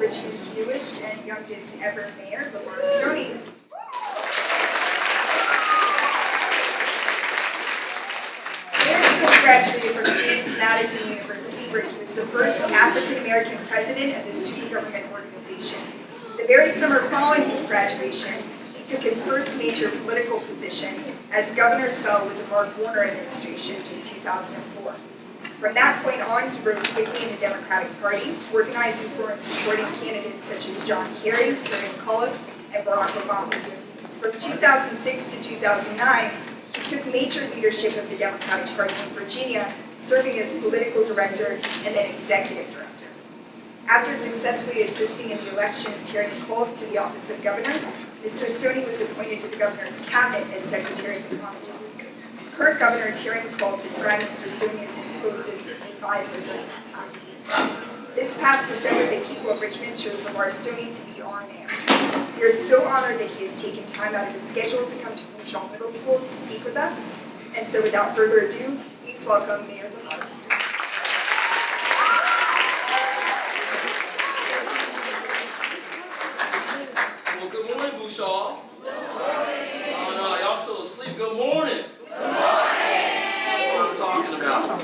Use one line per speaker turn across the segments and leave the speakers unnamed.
Richmond's newest and youngest ever mayor, Stoney. Mayor Stoney graduated from James Madison University, where he was the first African-American president of the student government organization. The very summer following his graduation, he took his first major political position as governor spell with the Mark Warner administration in 2004. From that point on, he rose quickly in the Democratic Party, organizing for and supporting candidates such as John Kerry, Terry McAuliffe, and Barack Obama. From 2006 to 2009, he took major leadership of the Democratic Party in Virginia, serving as political director and then executive director. After successfully assisting in the election of Terry McAuliffe to the office of governor, Mr. Stoney was appointed to the governor's cabinet as Secretary of the Commonwealth. Current Governor Terry McAuliffe described Mr. Stoney as his closest advisor during that time. This past December, the people of Richmond chose Stoney to be our mayor. We are so honored that he has taken time out of his schedule to come to Boushall Middle School to speak with us. And so without further ado, please welcome Mayor Stoney.
Well, good morning, Boushall. Good morning. Oh no, y'all still asleep. Good morning. That's what I'm talking about.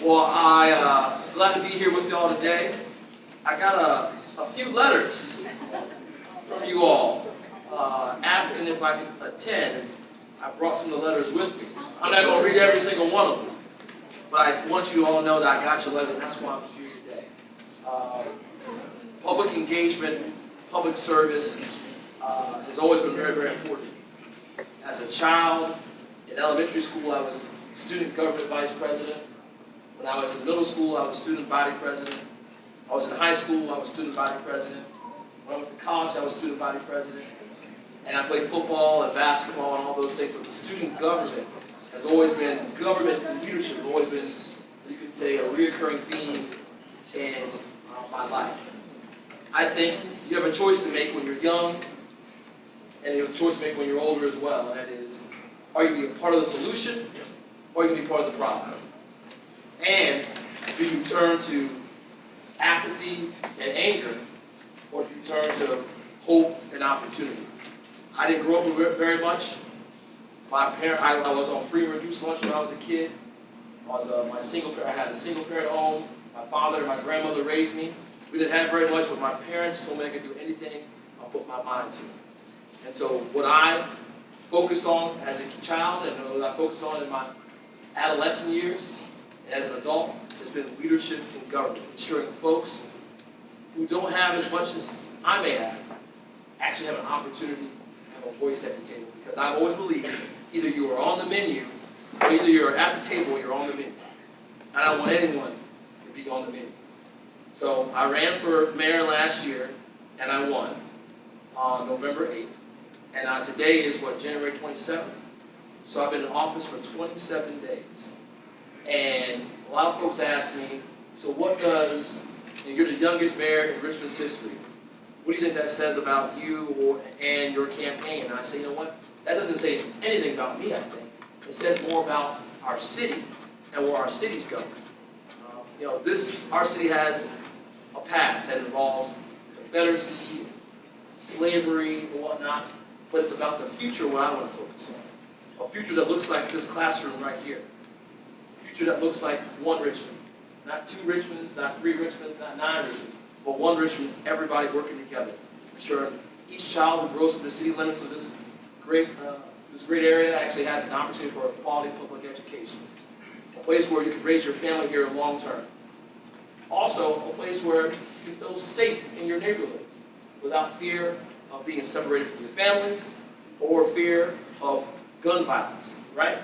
Well, I'm glad to be here with y'all today. I got a few letters from you all asking if I could attend, and I brought some of the letters with me. I'm not going to read every single one of them, but I want you to all know that I got your letter, and that's why I'm here today. Public engagement, public service has always been very, very important. As a child, in elementary school, I was student government vice president. When I was in middle school, I was student body president. I was in high school, I was student body president. When I went to college, I was student body president. And I played football and basketball and all those things, but student government has always been, government and leadership has always been, you could say, a reoccurring theme in my life. I think you have a choice to make when you're young, and you have a choice to make when you're older as well, and that is, are you going to be a part of the solution, or are you going to be part of the problem? And do you turn to apathy and anger, or do you turn to hope and opportunity? I didn't grow up with very much. I was on free and reduced lunch when I was a kid. I had a single parent home. My father and my grandmother raised me. We didn't have very much, but my parents told me I could do anything I put my mind to. And so what I focused on as a child and what I focused on in my adolescent years and as an adult has been leadership in government, ensuring folks who don't have as much as I may have actually have an opportunity to have a voice at the table. Because I've always believed either you are on the menu or either you're at the table or you're on the menu. I don't want anyone to be on the menu. So I ran for mayor last year and I won on November 8th. And today is January 27th. So I've been in office for 27 days. And a lot of folks ask me, so what does, and you're the youngest mayor in Richmond's history, what do you think that says about you and your campaign? And I say, you know what? That doesn't say anything about me, I think. It says more about our city and where our city's going. Our city has a past that involves Confederacy, slavery, and whatnot, but it's about the future what I want to focus on. A future that looks like this classroom right here. A future that looks like one Richmond. Not two Richmonds, not three Richmonds, not nine Richmonds, but one Richmond, everybody working together. Ensuring each child who grows up in the city limits of this great area actually has an opportunity for a quality public education. A place where you can raise your family here long term. Also, a place where you feel safe in your neighborhoods without fear of being separated from your families or fear of gun violence, right?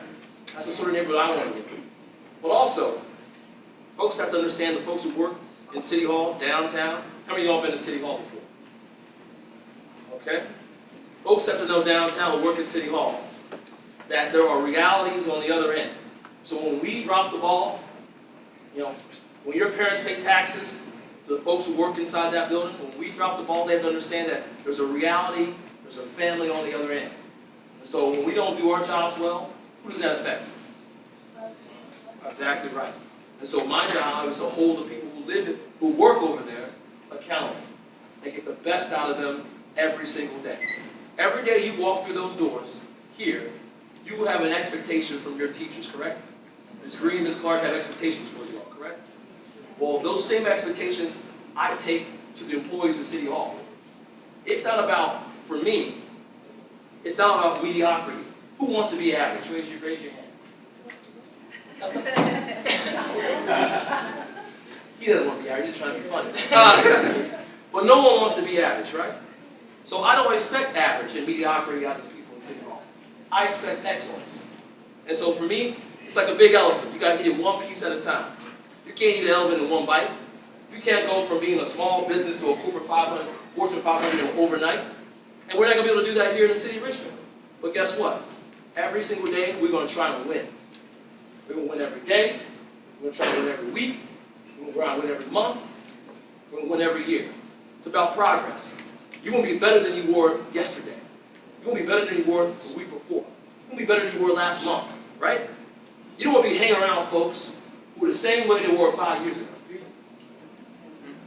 That's the sort of neighborhood I want to live in. But also, folks have to understand the folks who work in City Hall, downtown. How many of y'all been to City Hall before? Okay? Folks have to know downtown who work at City Hall that there are realities on the other end. So when we drop the ball, when your parents pay taxes, the folks who work inside that building, when we drop the ball, they have to understand that there's a reality, there's a family on the other end. And so when we don't do our jobs well, who does that affect? Exactly right. And so my job is to hold the people who work over there accountable. and get the best out of them every single day. Every day you walk through those doors here, you have an expectation from your teachers, correct? Ms. Green, Ms. Clark have expectations for you all, correct? Well, those same expectations I take to the employees of City Hall. It's not about, for me, it's not about mediocrity. Who wants to be average? Raise your hand. He doesn't want to be average, he's trying to be funny. But no one wants to be average, right? So I don't expect average and mediocrity out of the people in City Hall. I expect excellence. And so for me, it's like a big elephant. You got to eat it one piece at a time. You can't eat an elephant in one bite. You can't go from being a small business to a Fortune 500 overnight. And we're not going to be able to do that here in the city of Richmond. But guess what? Every single day, we're going to try and win. We're going to win every day. We're going to try to win every week. We're going to win every month. We're going to win every year. It's about progress. You're going to be better than you were yesterday. You're going to be better than you were the week before. You're going to be better than you were last month, right? You don't want to be hanging around folks who are the same way they were 5 years ago, do you?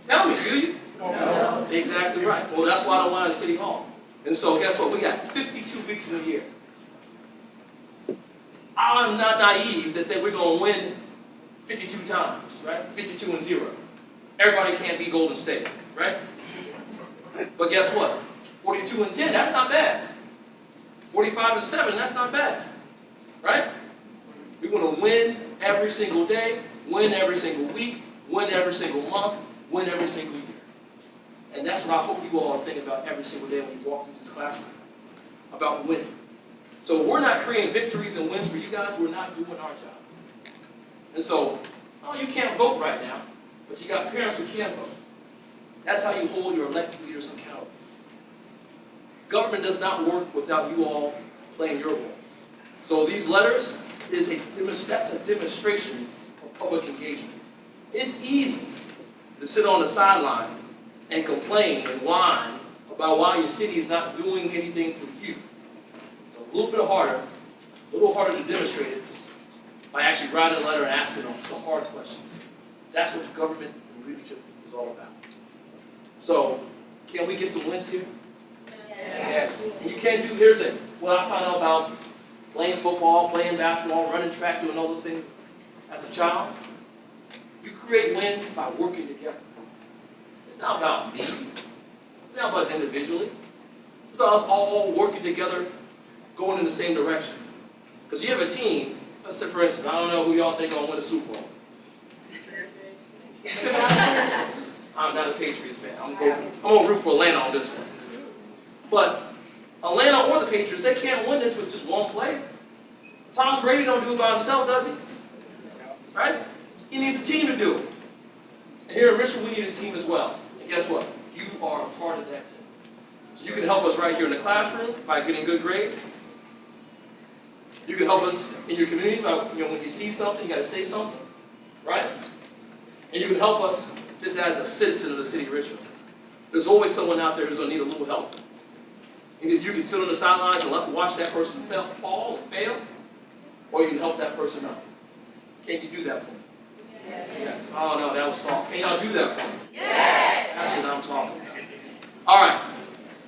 Tell me, do you? No. Exactly right. Well, that's why I don't want it at City Hall. And so guess what? We got 52 weeks in a year. I'm not naive that we're going to win 52 times, right? 52 and 0. Everybody can't be Golden State, right? But guess what? 42 and 10, that's not bad. 45 and 7, that's not bad, right? We're going to win every single day, win every single week, win every single month, win every single year. And that's what I hope you all are thinking about every single day when you walk through this classroom, about winning. So we're not creating victories and wins for you guys, we're not doing our job. And so, oh, you can't vote right now, but you got parents who can vote. That's how you hold your elected leaders accountable. Government does not work without you all playing your role. So these letters, that's a demonstration of public engagement. It's easy to sit on the sideline and complain and whine about why your city is not doing anything for you. It's a little bit harder to demonstrate it by actually writing a letter and asking the hard questions. That's what government and leadership is all about. So, can we get some wins here? Yes. And you can't do, here's it. What I found out about playing football, playing basketball, running track, doing all those things as a child. You create wins by working together. It's not about me. It's not about us individually. It's about us all working together, going in the same direction. Because you have a team, let's say for instance, I don't know who y'all think will win the Super Bowl. I'm not a Patriots fan. I'm going to root for Atlanta on this one. But Atlanta or the Patriots, they can't win this with just one player. Tom Brady don't do it by himself, does he? Right? He needs a team to do it. And here in Richmond, we need a team as well. And guess what? You are a part of that team. So you can help us right here in the classroom by getting good grades. You can help us in your community by, when you see something, you got to say something, right? And you can help us just as a citizen of the city of Richmond. There's always someone out there who's going to need a little help. And you can sit on the sidelines and watch that person fall and fail, or you can help that person out. Can you do that for me? Yes. Oh no, that was soft. Can y'all do that for me? Yes. That's what I'm talking about. All right.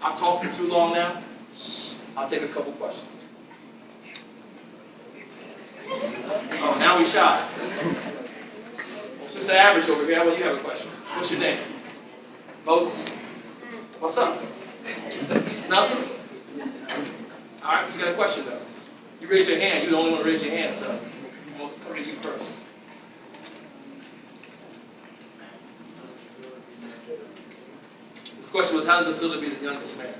I've talked for too long now. I'll take a couple questions. Oh, now we shy. Mr. Average over here, how about you have a question? What's your name? Moses? What's up? Nothing? All right, you got a question though. You raise your hand. You're the only one to raise your hand, so we'll come to you first. The question was, how does it feel to be the youngest mayor?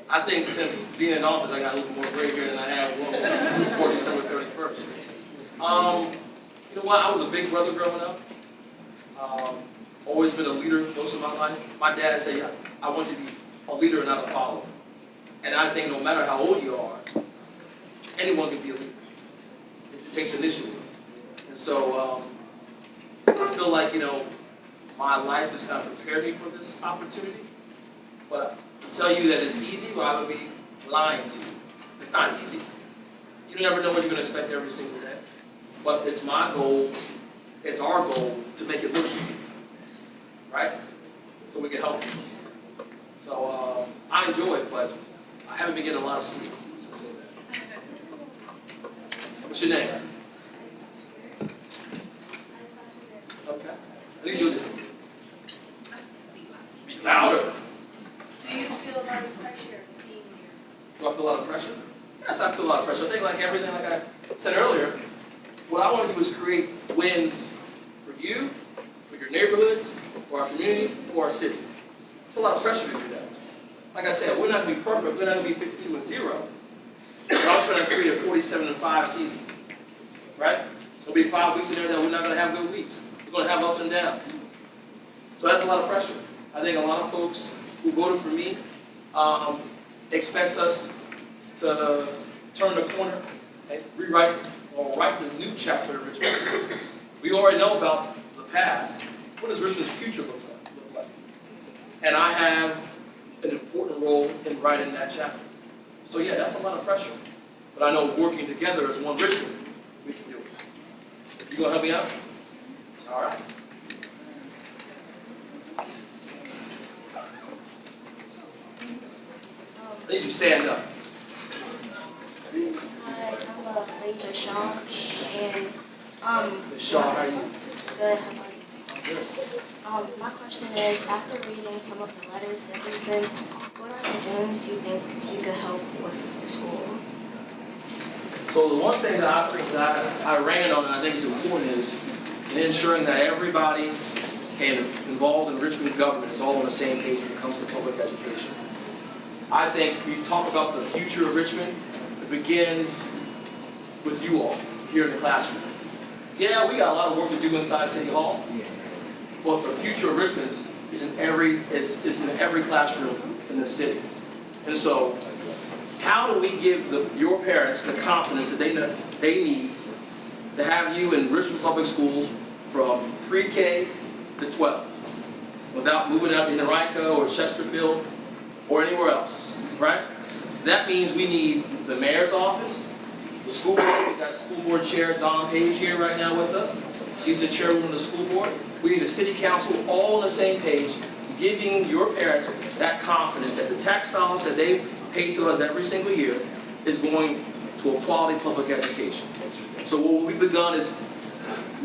I think since being in office, I got a little more gray hair than I had before December 31st. You know what? I was a big brother growing up. Always been a leader most of my life. My dad said, I want you to be a leader and not a follower. And I think no matter how old you are, anyone can be a leader. It just takes initiative. And so I feel like, my life has kind of prepared me for this opportunity. But to tell you that it's easy, well, I would be lying to you. It's not easy. You never know what you're going to expect every single day. But it's my goal, it's our goal to make it look easy. Right? So we can help you. enjoy it, but I haven't been getting a lot of sleep. Let's just say that. What's your name? Okay. At least you'll do. Speak louder.
Do you feel a lot of pressure being here?
Do I feel a lot of pressure? Yes, I feel a lot of pressure. I think like everything, like I said earlier, what I want to do is create wins for you, for your neighborhoods, for our community, for our city. It's a lot of pressure to do that. Like I said, we're not going to be perfect. We're not going to be 52-0. But I'm trying to create a 47-5 season. Right? There'll be 5 weeks in there that we're not going to have good weeks. We're going to have ups and downs. So that's a lot of pressure. I think a lot of folks who voted for me expect us to turn the corner and rewrite or write the new chapter of Richmond. We already know about the past. What does Richmond's future look like? And I have an important role in writing that chapter. So yeah, that's a lot of pressure. But I know working together as one Richmond, we can do it. You gonna help me out? All right. I need you to stand up.
Hi, I'm Later Sean, and
Ms. Shaw, how are you?
good. How about you? My question is, after reading some of the letters that we sent, what are some things you think you could help with the school?
So the one thing that I think that I ran on and I think is important is ensuring that everybody involved in Richmond government is all on the same page when it comes to public education. I think we talk about the future of Richmond. It begins with you all here in the classroom. Yeah, we got a lot of work to do inside City Hall, but the future of Richmond is in every classroom in the city. And so, how do we give your parents the confidence that they need to have you in Richmond Public Schools from pre-K to 12 without moving out to Henrico or Chesterfield or anywhere else, right? That means we need the mayor's office, the school board. We've got school board chair Dawn Page here right now with us. She's the chairwoman of the school board. We need a city council all on the same page, giving your parents that confidence that the tax dollars that they pay to us every single year is going to a quality public education. So what we've begun is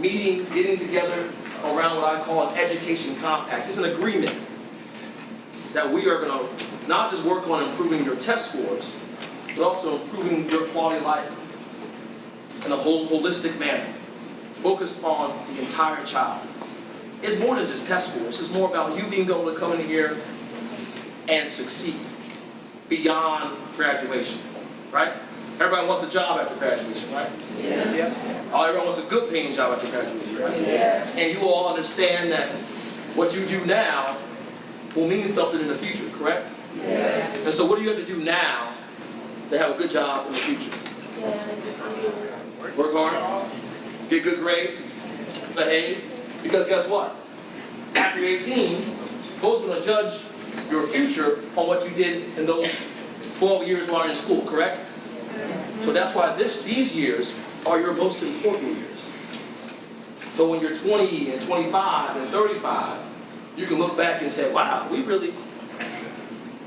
getting together around what I call an education compact. It's an agreement that we are going to not just work on improving your test scores, but also improving your quality of life in a holistic manner, focused on the entire child. It's more than just test scores. It's more about you being able to come in here and succeed beyond graduation, right? Everybody wants a job after graduation, right?
Yes.
Everyone wants a good paying job after graduation, right?
Yes.
And you all understand that what you do now will mean something in the future, correct?
Yes.
And so what do you have to do now to have a good job in the future? Work hard, get good grades, behave, because guess what? After you're 18, folks are going to judge your future on what you did in those 12 years while you're in school, correct? So that's why these years are your most important years. So when you're 20 and 25 and 35, you can look back and say, wow,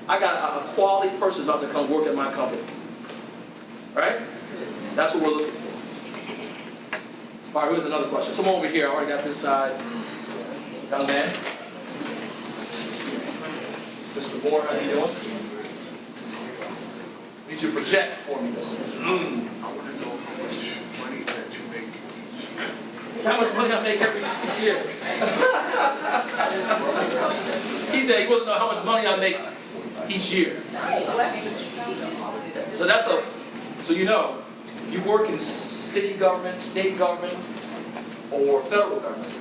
I got a quality person about to come work at my company. Right? That's what we're looking for. All right, here's another question. Someone over here, I already got this side. Young man. Mr. Moore, how you doing? Need you to project for me.
I want to know how much money that you make.
How much money I make every each year? He said he wants to know how much money I make each year. So you know, if you work in city government, state government, or federal government,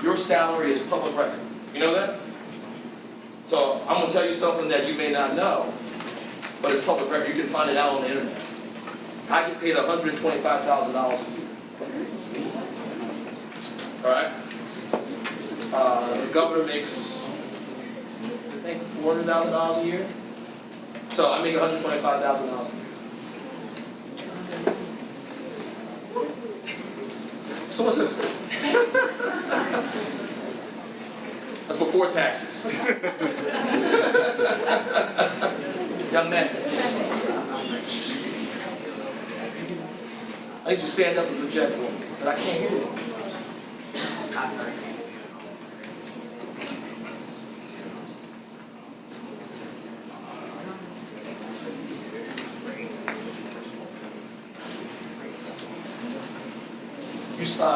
your salary is public record. You know that? So I'm going to tell you something that you may not know, but it's public record. You can find it out on the internet. I get paid $125,000 a year. All right? The governor makes, I think, $400,000 a year. So I make $125,000 a year. Someone said, that's before taxes. Young man. I need you to stand up and project for me, but I can't hear you.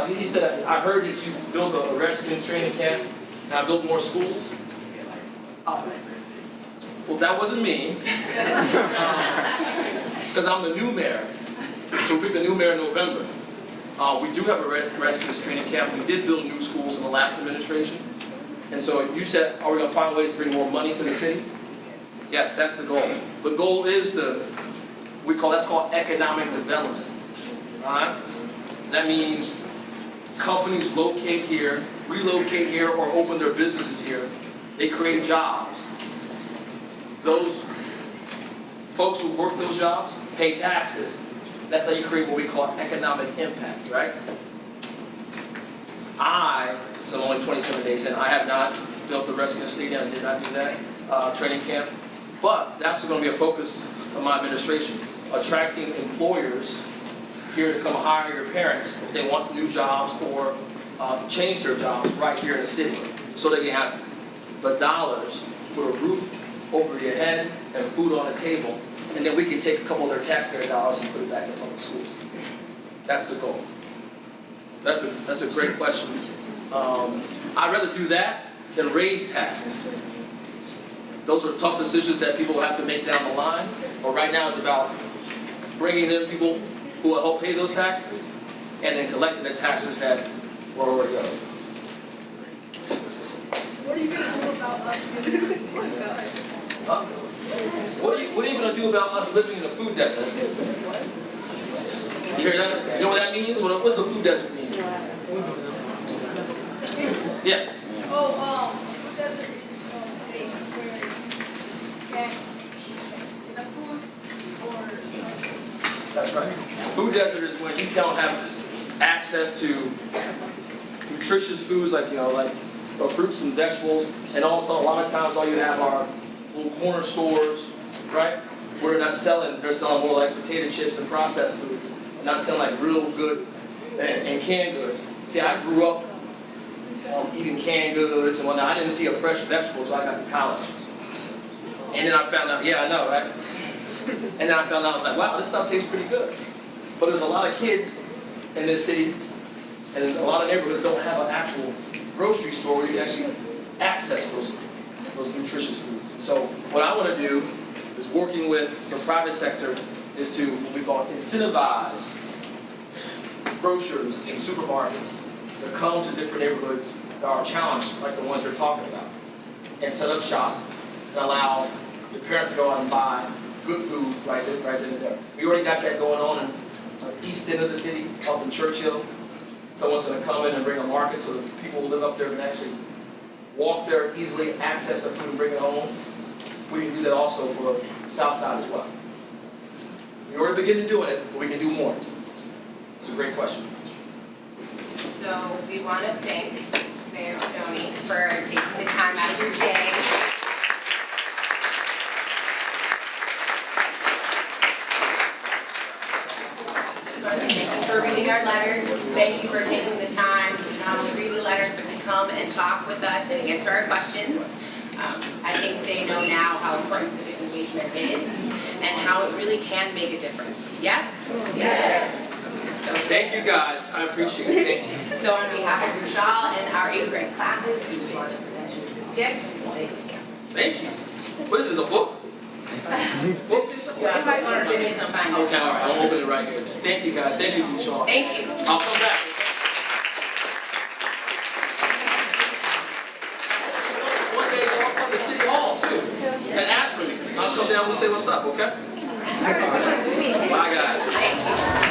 He said, I heard that you built a Redskins training camp, and I built more schools. Well, that wasn't me, because I'm the new mayor. So we picked a new mayor in November. We do have a Redskins training camp. We did build new schools in the last administration. And so you said, are we going to find ways to bring more money to the city? Yes, that's the goal. The goal is that's called economic development. All right? That means companies locate here, relocate here, or open their businesses here. They create jobs. Those folks who work those jobs pay taxes. That's how you create what we call economic impact, right? Since I'm only 27 days in, I have not built the Redskins Stadium. I did not do that training camp. But that's going to be a focus of my administration, attracting employers here to come hire your parents if they want new jobs or change their jobs right here in the city, so they can have the dollars for a roof over your head and food on the table, and then we can take a couple of their taxpayer dollars and put it back in public schools. That's the goal. That's a great question. I'd rather do that than raise taxes. Those are tough decisions that people have to make down the line. But right now it's about bringing in people who will help pay those taxes and then collecting the taxes that were already owed.
What are you going to do about us living in the food desert?
What are you going to do about us living in a food desert? You hear that? You know what that means? What's a food desert mean? Yeah.
Food desert is a place where you get the food or
That's right. Food desert is when you don't have access to nutritious foods like fruits and vegetables, and also a lot of times all you have are little corner stores, right? Where they're selling more like potato chips and processed foods, not selling like real good and canned goods. See, I grew up eating canned goods and whatnot. I didn't see a fresh vegetable until I got to college. And then I found out, yeah, I know, right? And then I found out, I was like, wow, this stuff tastes pretty good. But there's a lot of kids in this city, and a lot of neighborhoods don't have an actual grocery store where you can actually access those nutritious foods. And so what I want to do is, working with the private sector, is to what we call incentivize grocers and supermarkets to come to different neighborhoods that are challenged, like the ones you're talking about, and set up shop and allow the parents to go out and buy good food right then and there. We already got that going on in the east end of the city, up in Churchill. Someone's going to come in and bring a market so that people who live up there can actually walk there easily, access the food and bring it home. We can do that also for the south side as well. We already beginning doing it, but we can do more. It's a great question.
So we want to thank Mayor Stoney for taking the time out of his day. Just want to thank you for reading our letters. Thank you for taking the time to not only read the letters, but to come and talk with us and answer our questions. I think they know now how important civic engagement is and how it really can make a difference. Yes? Yes. So,
Thank you guys. I appreciate it. Thank you.
so on behalf of Boushall and our 8th grade classes, we just want to present you with this gift to say thank you.
Thank you. What is this, a book? Books?
You have to open it to find it.
Okay, all right. I'll open it right here. Thank you guys. Thank you, Boushall.
Thank you.
I'll come back. One day I'll come to City Hall too and ask for me. I'll come down and say what's up, okay? Bye guys.
Thank you.